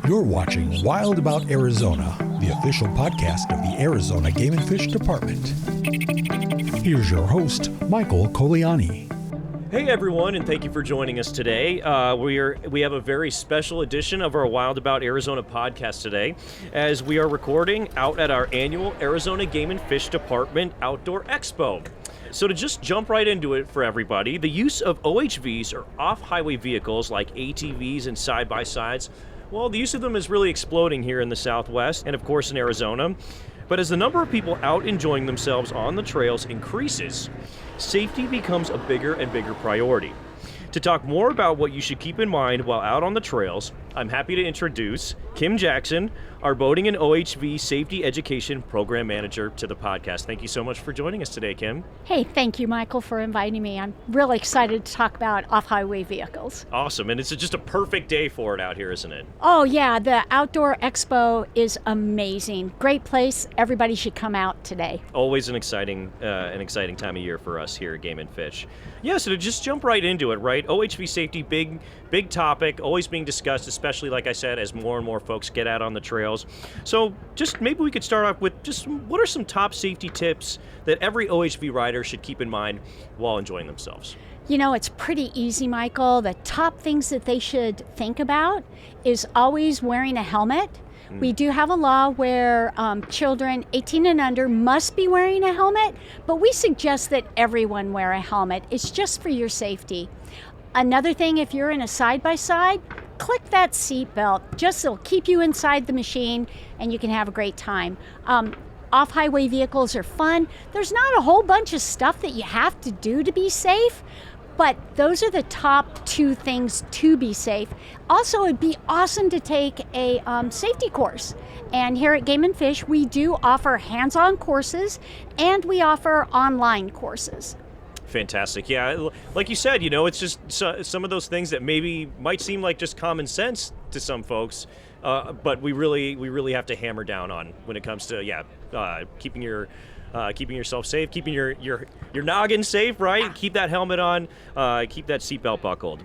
You're watching Wild About Arizona, the official podcast of the Arizona Game and Fish Department. Here's your host, Michael Coliani. Hey everyone, and thank you for joining us today. We have a very special edition of our Wild About Arizona podcast today, as we are recording out at our annual Arizona Game and Fish Department Outdoor Expo. So to just jump right into it for everybody, the use of OHVs, or off-highway vehicles like ATVs and side-by-sides, well, the use of them is really exploding here in the Southwest and of course in Arizona. But as the number of people out enjoying themselves on the trails increases, safety becomes a bigger and bigger priority. To talk more about what you should keep in mind while out on the trails, I'm happy to introduce Kim Jackson, our Boating and OHV Safety Education Program Manager, to the podcast. Thank you so much for joining us today, Kim. Hey, thank you, Michael, for inviting me. I'm really excited to talk about off-highway vehicles. Awesome, and it's just a perfect day for it out here, isn't it? Oh, yeah, the Outdoor Expo is amazing. Great place. Everybody should come out today. Always an exciting time of year for us here at Game and Fish. Yeah, so to just jump right into it, right? OHV safety, big topic, always being discussed, especially, like I said, as more and more folks get out on the trails. So just maybe we could start off with just what are some top safety tips that every OHV rider should keep in mind while enjoying themselves? You know, it's pretty easy, Michael. The top things that they should think about is always wearing a helmet. We do have a law where children 18 and under must be wearing a helmet, but we suggest that everyone wear a helmet. It's just for your safety. Another thing, if you're in a side-by-side, click that seat belt. Just it'll keep you inside the machine and you can have a great time. Off-highway vehicles are fun. There's not a whole bunch of stuff that you have to do to be safe, but those are the top two things to be safe. Also, it'd be awesome to take a safety course. And here at Game and Fish, we do offer hands-on courses and we offer online courses. Fantastic. Yeah, like you said, you know, it's just some of those things that maybe might seem like just common sense to some folks, but we really have to hammer down on when it comes to keeping yourself safe, keeping your noggin safe, right? Keep that helmet on, keep that seatbelt buckled.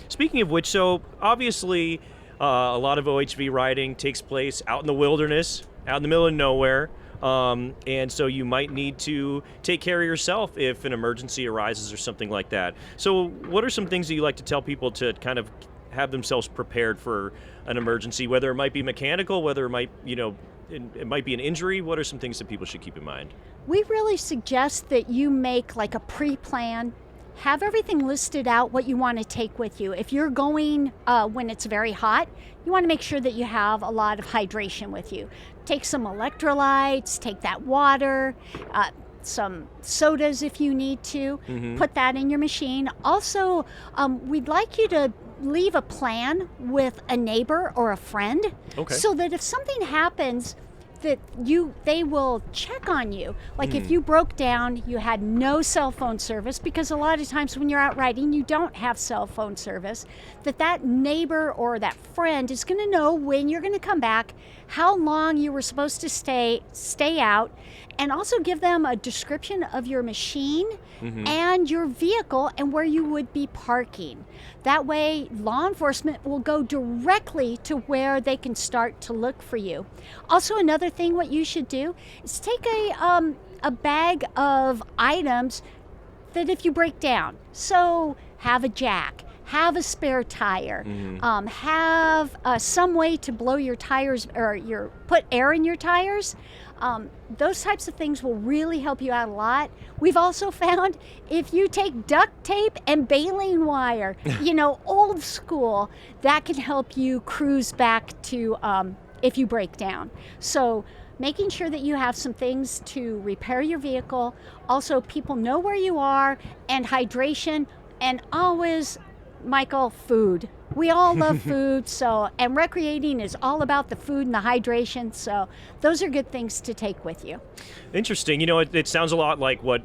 Speaking of which, so obviously a lot of OHV riding takes place out in the wilderness, out in the middle of nowhere. And so you might need to take care of yourself if an emergency arises or something like that. So what are some things that you like to tell people to kind of have themselves prepared for an emergency, whether it might be mechanical, whether it might, it might be an injury? What are some things that people should keep in mind? We really suggest that you make like a pre-plan. Have everything listed out what you want to take with you. If you're going when it's very hot, you want to make sure that you have a lot of hydration with you. Take some electrolytes, take that water, some sodas if you need to. Put that in your machine. Also, we'd like you to leave a plan with a neighbor or a friend, so that if something happens, that they will check on you. Like if you broke down, you had no cell phone service, because a lot of times when you're out riding, you don't have cell phone service, that neighbor or that friend is gonna know when you're gonna come back, how long you were supposed to stay out, and also give them a description of your machine and your vehicle and where you would be parking. That way, law enforcement will go directly to where they can start to look for you. Also, another thing what you should do is take a bag of items that if you break down. So have a jack, have a spare tire, have some way to blow your tires or put air in your tires. Those types of things will really help you out a lot. We've also found if you take duct tape and baling wire, old school, that can help you cruise back to if you break down. So making sure that you have some things to repair your vehicle. Also, people know where you are, and hydration, and always, Michael, food. We all love food, and recreating is all about the food and the hydration, so those are good things to take with you. Interesting. It sounds a lot like what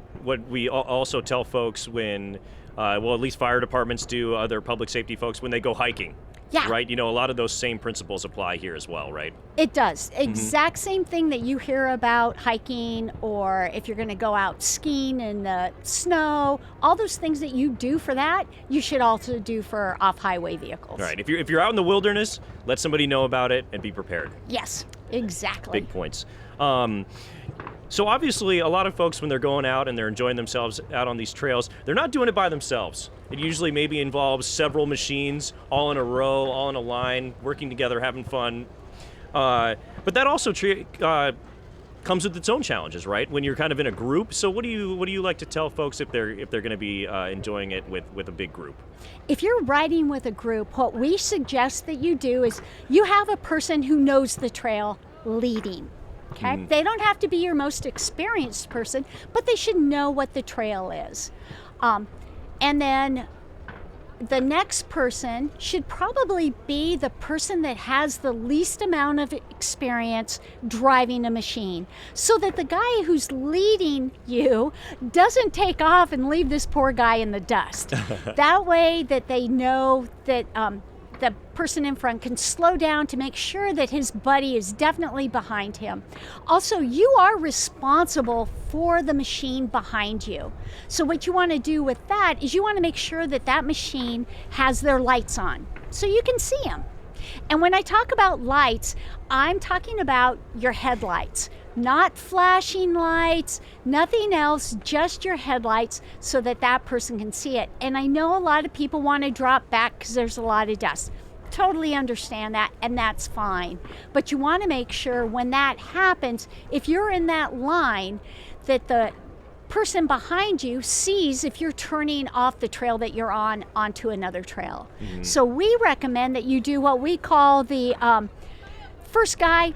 we also tell folks when, at least fire departments do, other public safety folks, when they go hiking. Yeah. Right? A lot of those same principles apply here as well, right? It does. Exact same thing that you hear about hiking, or if you're going to go out skiing in the snow, all those things that you do for that, you should also do for off-highway vehicles. Right. If you're out in the wilderness, let somebody know about it and be prepared. Yes, exactly. Big points. So obviously, a lot of folks, when they're going out and they're enjoying themselves out on these trails, they're not doing it by themselves. It usually maybe involves several machines all in a row, all in a line, working together, having fun. But that also comes with its own challenges, right? When you're kind of in a group. So what do you like to tell folks if they're going to be enjoying it with a big group? If you're riding with a group, what we suggest that you do is you have a person who knows the trail leading. Okay? They don't have to be your most experienced person, but they should know what the trail is. And then the next person should probably be the person that has the least amount of experience driving a machine, so that the guy who's leading you doesn't take off and leave this poor guy in the dust. That way that they know that the person in front can slow down to make sure that his buddy is definitely behind him. Also, you are responsible for the machine behind you. So what you want to do with that is you want to make sure that that machine has their lights on so you can see them. And when I talk about lights, I'm talking about your headlights. Not flashing lights, nothing else, just your headlights so that that person can see it. And I know a lot of people want to drop back because there's a lot of dust. Totally understand that, and that's fine. But you want to make sure when that happens, if you're in that line, that the person behind you sees if you're turning off the trail that you're on onto another trail. So we recommend that you do what we call the first guy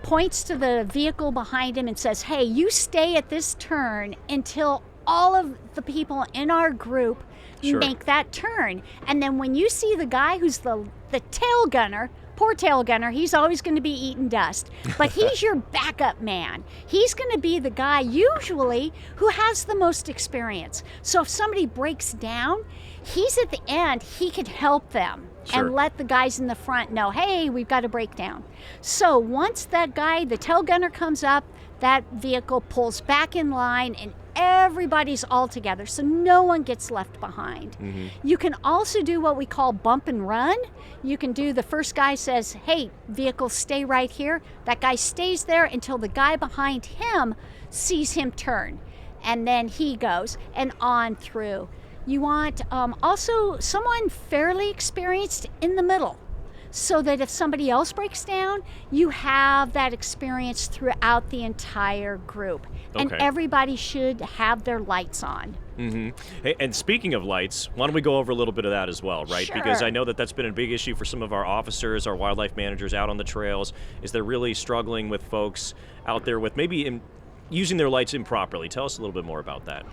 points to the vehicle behind him and says, hey, you stay at this turn until all of the people in our group make that turn. And then when you see the guy who's the tail gunner, poor tail gunner, he's always going to be eating dust, but he's your backup man. He's going to be the guy usually who has the most experience. So if somebody breaks down, he's at the end, he can help them. And let the guys in the front know, hey, we've got a breakdown. So once that guy, the tail gunner, comes up, that vehicle pulls back in line and everybody's all together, so no one gets left behind. You can also do what we call bump and run. You can do the first guy says, hey, vehicle, stay right here. That guy stays there until the guy behind him sees him turn. And then he goes and on through. You want also someone fairly experienced in the middle, so that if somebody else breaks down, you have that experience throughout the entire group. And everybody should have their lights on. Hey, and speaking of lights, why don't we go over a little bit of that as well, right? Sure. Because I know that that's been a big issue for some of our officers, our wildlife managers out on the trails, is they're really struggling with folks out there with maybe using their lights improperly. Tell us a little bit more about that.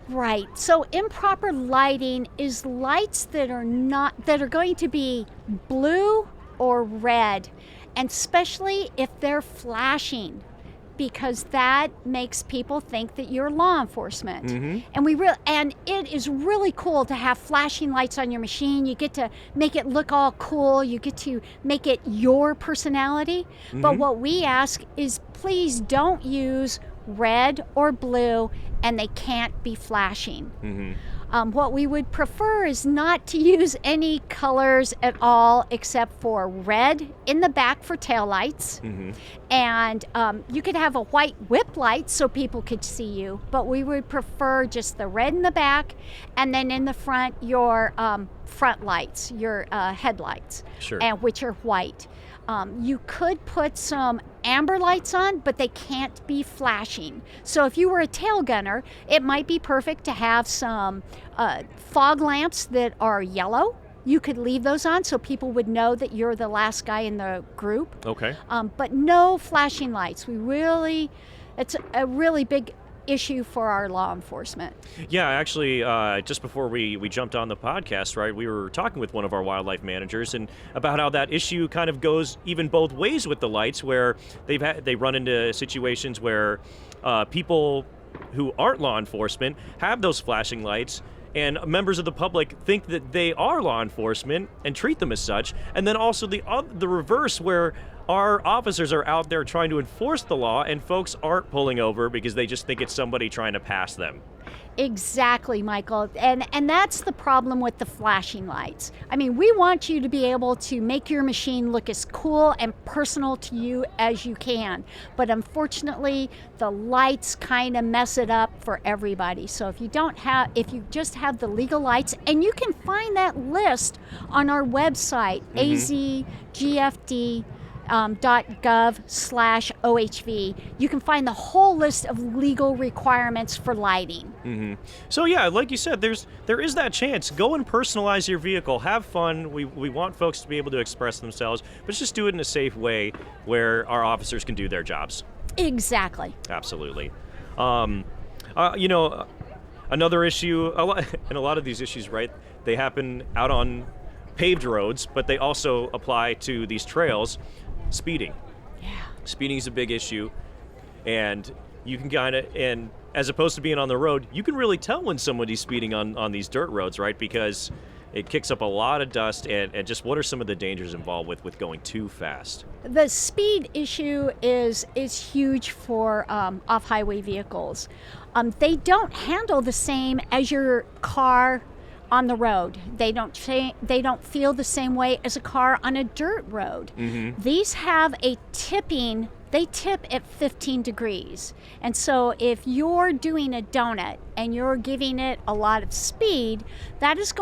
Right. So improper lighting is lights that are going to be blue or red, and especially if they're flashing, because that makes people think that you're law enforcement. And it is really cool to have flashing lights on your machine. You get to make it look all cool. You get to make it your personality. But what we ask is, please don't use red or blue, and they can't be flashing. What we would prefer is not to use any colors at all except for red in the back for taillights. And you could have a white whip light so people could see you, but we would prefer just the red in the back, and then in the front, your front lights, your headlights, and which are white. You could put some amber lights on, but they can't be flashing. So if you were a tail gunner, it might be perfect to have some fog lamps that are yellow. You could leave those on so people would know that you're the last guy in the group. But no flashing lights. It's a really big issue for our law enforcement. Yeah, actually, just before we jumped on the podcast, right, we were talking with one of our wildlife managers and about how that issue kind of goes even both ways with the lights, where they run into situations where people who aren't law enforcement have those flashing lights, and members of the public think that they are law enforcement and treat them as such. And then also the reverse, where our officers are out there trying to enforce the law and folks aren't pulling over because they just think it's somebody trying to pass them. Exactly, Michael. And that's the problem with the flashing lights. I mean, we want you to be able to make your machine look as cool and personal to you as you can. But unfortunately, the lights kind of mess it up for everybody. So if you just have the legal lights, and you can find that list on our website, AZGFD. .gov/OHV. You can find the whole list of legal requirements for lighting. So yeah, like you said, there is that chance. Go and personalize your vehicle. Have fun. We want folks to be able to express themselves, but just do it in a safe way where our officers can do their jobs. Exactly. Absolutely. Another issue, and a lot of these issues, right, they happen out on paved roads, but they also apply to these trails. Speeding. Yeah. Speeding is a big issue, and you can and as opposed to being on the road, you can really tell when somebody's speeding on these dirt roads, right? Because it kicks up a lot of dust, and just what are some of the dangers involved with going too fast? The speed issue is huge for off-highway vehicles. They don't handle the same as your car on the road. They don't feel the same way as a car on a dirt road. These have a tipping. They tip at 15 degrees. And so if you're doing a donut and you're giving it a lot of speed, that is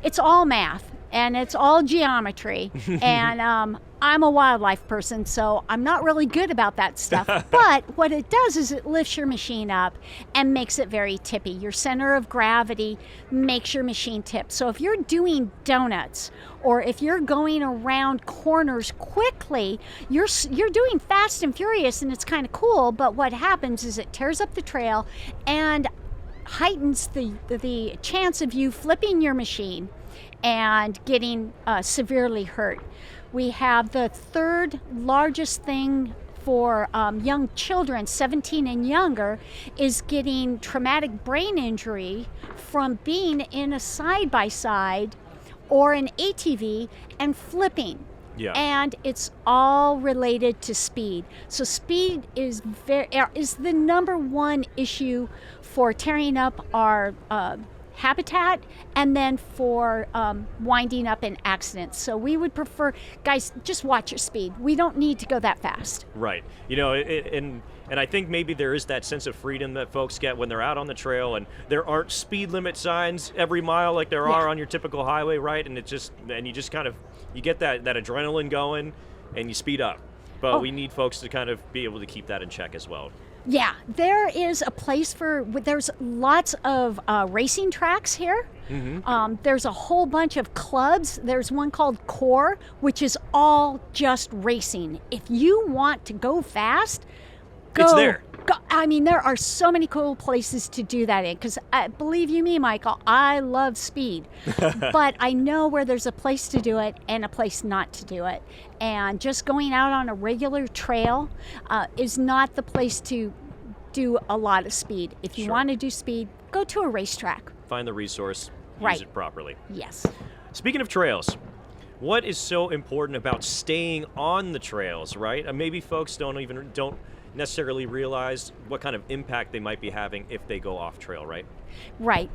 it's all math and it's all geometry. And I'm a wildlife person, so I'm not really good about that stuff. But what it does is it lifts your machine up and makes it very tippy. Your center of gravity makes your machine tip. So if you're doing donuts, or if you're going around corners quickly, you're doing fast and furious, and it's kind of cool. But what happens is it tears up the trail and heightens the chance of you flipping your machine and getting severely hurt. We have the third largest thing for young children, 17 and younger, is getting traumatic brain injury from being in a side-by-side or an ATV and flipping. Yeah. And it's all related to speed. So speed is the number one issue for tearing up our habitat, and then for winding up in accidents. So we would prefer, guys, just watch your speed. We don't need to go that fast. Right. And I think maybe there is that sense of freedom that folks get when they're out on the trail, and there aren't speed limit signs every mile like there are on your typical highway, right? And you just kind of, you get that adrenaline going and you speed up. But we need folks to kind of be able to keep that in check as well. Yeah, there is a place there's lots of racing tracks here. There's a whole bunch of clubs. There's one called Core, which is all just racing. If you want to go fast, it's there. I mean, there are so many cool places to do that in, because believe you me, Michael, I love speed. But I know where there's a place to do it and a place not to do it. And just going out on a regular trail is not the place to do a lot of speed. If you want to do speed, go to a racetrack. Find the resource, use it properly. Yes. Speaking of trails, what is so important about staying on the trails, right? Maybe folks don't necessarily realize what kind of impact they might be having if they go off trail, right? Right.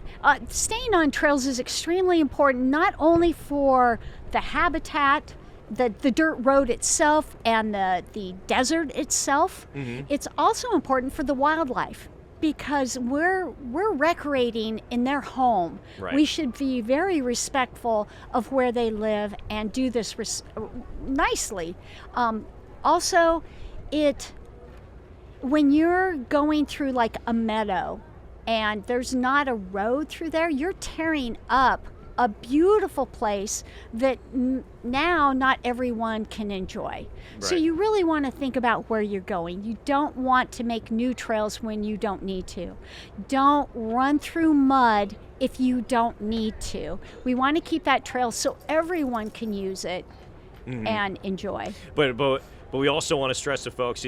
Staying on trails is extremely important, not only for the habitat, the dirt road itself, and the desert itself. It's also important for the wildlife, because we're recreating in their home. Right. We should be very respectful of where they live and do this nicely. Also, when you're going through like a meadow and there's not a road through there, you're tearing up a beautiful place that now not everyone can enjoy. Right. So you really want to think about where you're going. You don't want to make new trails when you don't need to. Don't run through mud if you don't need to. We want to keep that trail so everyone can use it and enjoy. But we also want to stress to folks,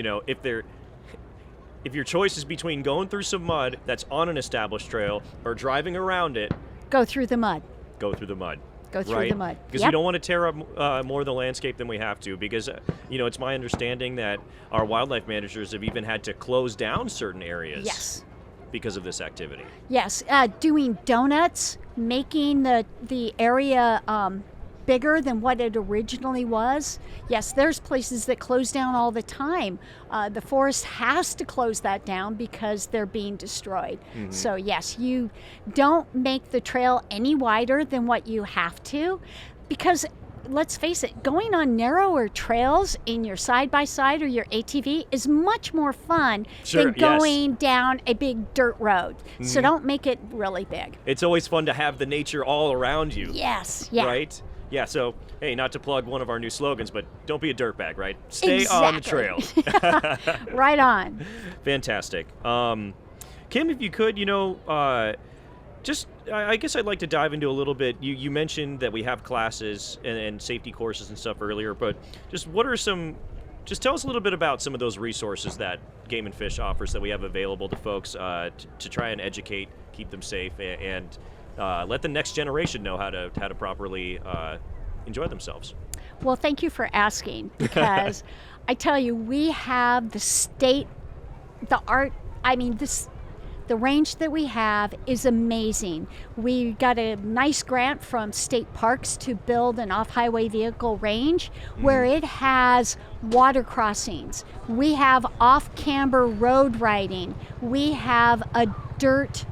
if if your choice is between going through some mud that's on an established trail or driving around it, Go through the mud. go through the mud. Go through Right? the mud. Because Yep. we don't want to tear up more of the landscape than we have to, because it's my understanding that our wildlife managers have even had to close down certain areas Yes. because of this activity. Yes. Doing donuts, making the area bigger than what it originally was. Yes, there's places that close down all the time. The forest has to close that down because they're being destroyed. So yes, you don't make the trail any wider than what you have to, because let's face it, going on narrower trails in your side-by-side or your ATV is much more fun Sure, than yes. going down a big dirt road. So don't make it really big. It's always fun to have the nature all around you. Yes, yeah. Right? Yeah, so, hey, not to plug one of our new slogans, but don't be a dirtbag, right? Stay on the trail. Right on. Fantastic. Kim, if you could, I guess I'd like to dive into a little bit. You mentioned that we have classes and safety courses and stuff earlier, but just tell us a little bit about some of those resources that Game and Fish offers that we have available to folks to try and educate, keep them safe, and let the next generation know how to properly enjoy themselves. Well, thank you for asking, because I tell you, we have the range that we have is amazing. We got a nice grant from state parks to build an off-highway vehicle range where it has water crossings. We have off-camber road riding. We have a dirt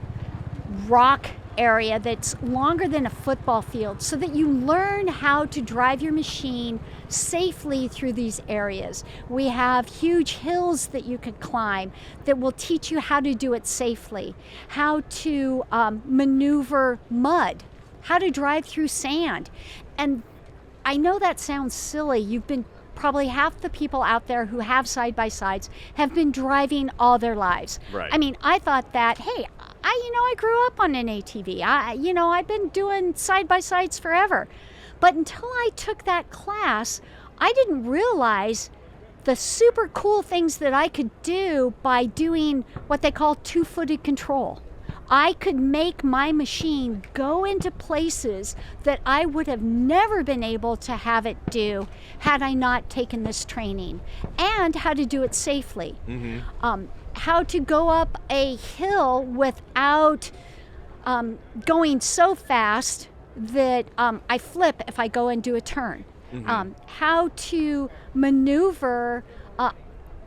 rock area that's longer than a football field, so that you learn how to drive your machine safely through these areas. We have huge hills that you can climb that will teach you how to do it safely, how to maneuver mud, how to drive through sand. And I know that sounds silly. Probably half the people out there who have side-by-sides have been driving all their lives. Right. I mean, I thought that, hey, I grew up on an ATV. I've been doing side-by-sides forever. But until I took that class, I didn't realize the super cool things that I could do by doing what they call two-footed control. I could make my machine go into places that I would have never been able to have it do had I not taken this training, and how to do it safely. How to go up a hill without going so fast that I flip if I go and do a turn. How to maneuver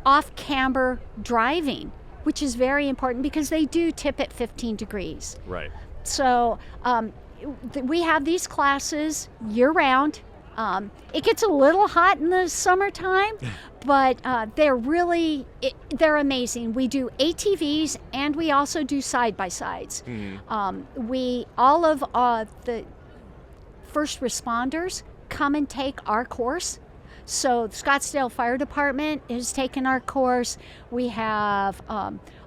off-camber driving, which is very important because they do tip at 15 degrees. Right. So we have these classes year-round. It gets a little hot in the summertime, but they're amazing. We do ATVs and we also do side-by-sides. All of the first responders come and take our course. So the Scottsdale Fire Department has taken our course. We have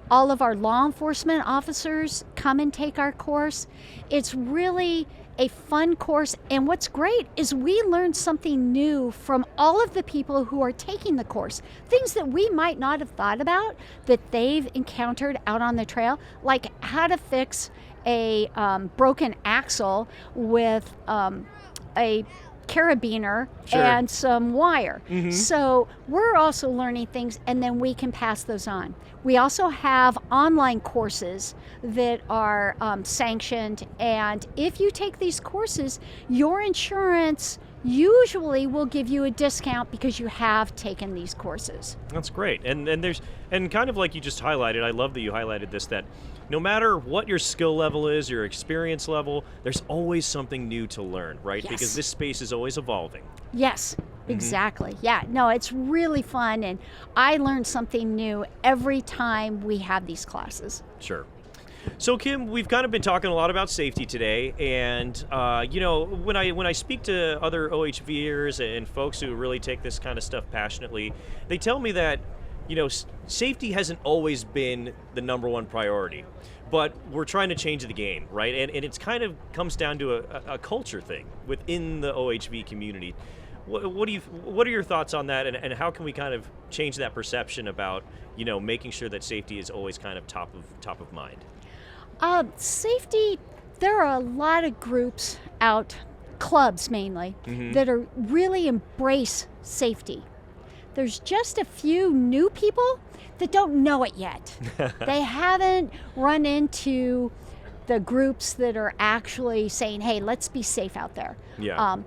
all of our law enforcement officers come and take our course. It's really a fun course, and what's great is we learn something new from all of the people who are taking the course. Things that we might not have thought about that they've encountered out on the trail, like how to fix a broken axle with a carabiner and some wire. So we're also learning things, and then we can pass those on. We also have online courses that are sanctioned, and if you take these courses, your insurance usually will give you a discount because you have taken these courses. That's great. And kind of like you just highlighted, I love that you highlighted this, that no matter what your skill level is, your experience level, there's always something new to learn, right? Yes. Because this space is always evolving. Yes, exactly. Yeah, no, it's really fun, and I learn something new every time we have these classes. Sure. So Kim, we've kind of been talking a lot about safety today, and when I speak to other OHVers and folks who really take this kind of stuff passionately, they tell me that safety hasn't always been the number one priority, but we're trying to change the game, right? And it's kind of comes down to a culture thing within the OHV community. What are your thoughts on that, and how can we kind of change that perception about making sure that safety is always kind of top of mind? Safety. There are a lot of groups out, clubs mainly, that are really embrace safety. There's just a few new people that don't know it yet. They haven't run into the groups that are actually saying, hey, let's be safe out there. Yeah.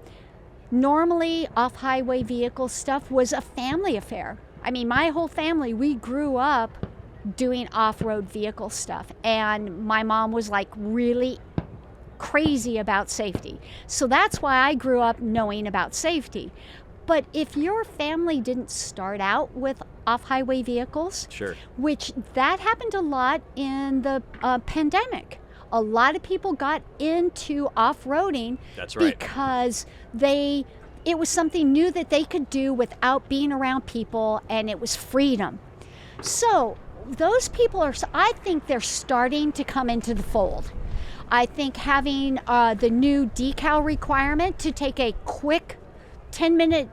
Normally, off-highway vehicle stuff was a family affair. I mean, my whole family, we grew up doing off-road vehicle stuff, and my mom was like really crazy about safety. So that's why I grew up knowing about safety. But if your family didn't start out with off-highway vehicles, sure, which that happened a lot in the pandemic. A lot of people got into off-roading. That's right. Because it was something new that they could do without being around people, and it was freedom. So those people I think they're starting to come into the fold. I think having the new decal requirement to take a quick 10-minute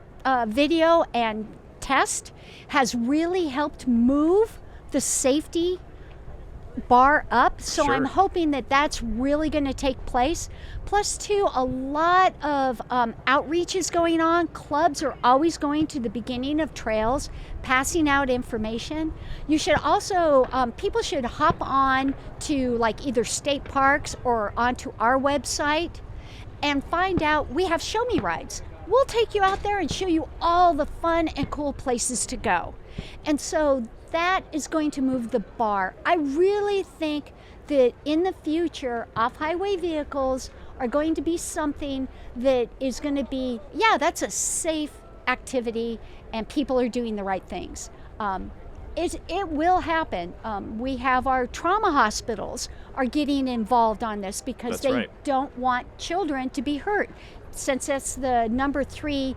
video and test has really helped move the safety bar up. So sure. I'm hoping that that's really going to take place. Plus, too, a lot of outreach is going on. Clubs are always going to the beginning of trails, passing out information. You should also, people should hop on to like either state parks or onto our website and find out. We have Show Me rides. We'll take you out there and show you all the fun and cool places to go. And so that is going to move the bar. I really think that in the future, off-highway vehicles are going to be something that is going to be, that's a safe activity and people are doing the right things. It will happen. We have our trauma hospitals are getting involved on this because they don't want children to be hurt. Since that's the number 3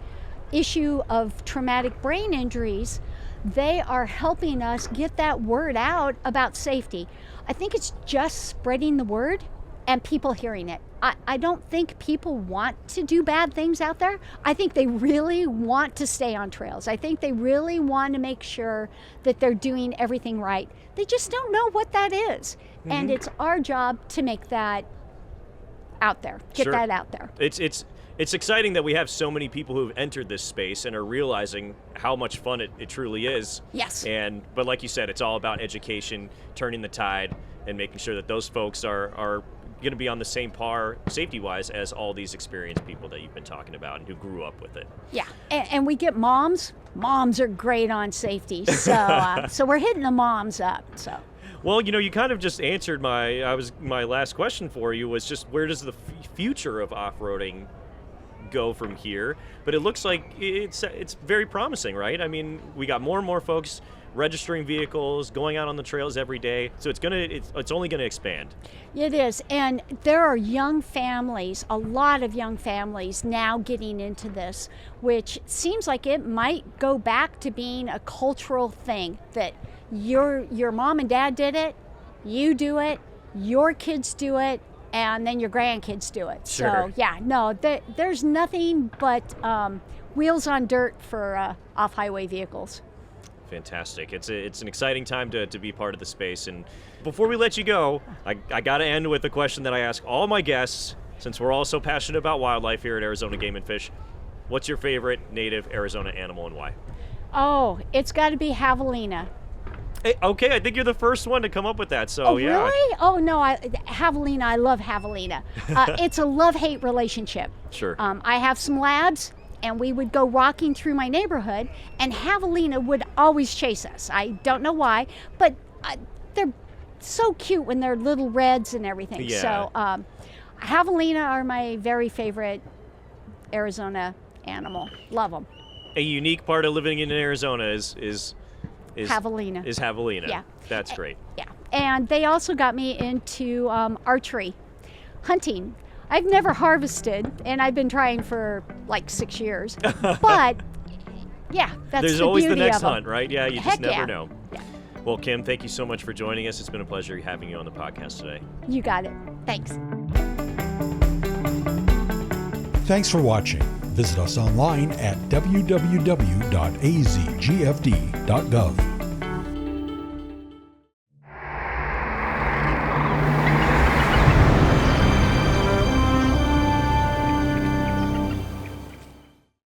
issue of traumatic brain injuries, they are helping us get that word out about safety. I think it's just spreading the word and people hearing it. I don't think people want to do bad things out there. I think they really want to stay on trails. I think they really want to make sure that they're doing everything right. They just don't know what that is. And it's our job to make that out there, get that out there. It's exciting that we have so many people who have entered this space and are realizing how much fun it truly is. Yes. But like you said, it's all about education, turning the tide, and making sure that those folks are going to be on the same par, safety-wise, as all these experienced people that you've been talking about and who grew up with it. Yeah, and we get moms. Moms are great on safety, so so we're hitting the moms up. So. Well, you kind of just answered my last question for you was just where does the future of off-roading go from here? But it looks like it's very promising, right? I mean, we got more and more folks registering vehicles, going out on the trails every day, so it's only going to expand. It is, and there are young families, a lot of young families now getting into this, which seems like it might go back to being a cultural thing that your mom and dad did it, you do it, your kids do it, and then your grandkids do it. Sure. So there's nothing but wheels on dirt for off-highway vehicles. Fantastic. It's an exciting time to be part of the space. And before we let you go, I got to end with a question that I ask all my guests, since we're all so passionate about wildlife here at Arizona Game and Fish. What's your favorite native Arizona animal and why? Oh, it's got to be javelina. Hey, okay, I think you're the first one to come up with that, so oh, yeah. Really? Oh, no, javelina, I love javelina. It's a love-hate relationship. Sure. I have some labs, and we would go walking through my neighborhood, and javelina would always chase us. I don't know why, but they're so cute when they're little reds and everything. Yeah. So javelina are my very favorite Arizona animal. Love them. A unique part of living in Arizona is javelina. Is javelina. Yeah. That's great. Yeah. And they also got me into archery, hunting. I've never harvested, and I've been trying for like 6 years. But yeah, that's There's the always beauty the next of them. hunt, right? Yeah, you Heck just never yeah. know. Yeah. Well, Kim, thank you so much for joining us. It's been a pleasure having you on the podcast today. You got it. Thanks. Thanks for watching. Visit us online at www.azgfd.gov.